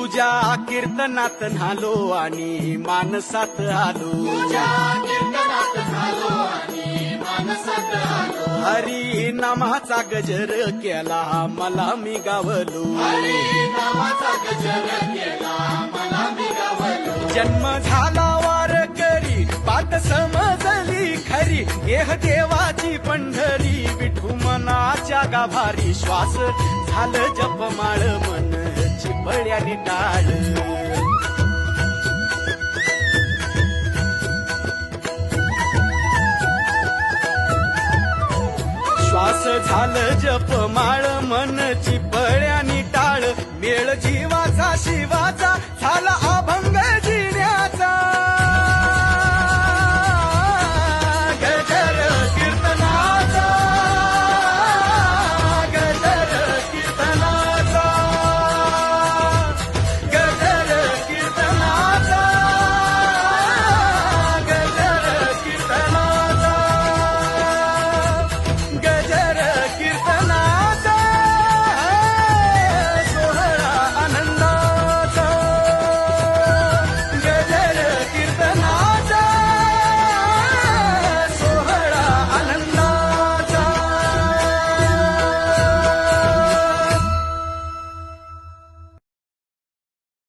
तुझ्या कीर्तनात न्हालो आणि मानसात आलो. हरी नामाचा गजर केला मला मी गावलो. जन्म झाला वारकरी पाठ समजली खरी. देह देवाची पंढरी विठू मनाच्या गाभारी. श्वास झालं जपमाळ मन चिपळ्याने टाळ. श्वास झालं जपमाळ मन चिपळ्याने टाळ. मेळ जीवाचा शिवाचा झाला अभंग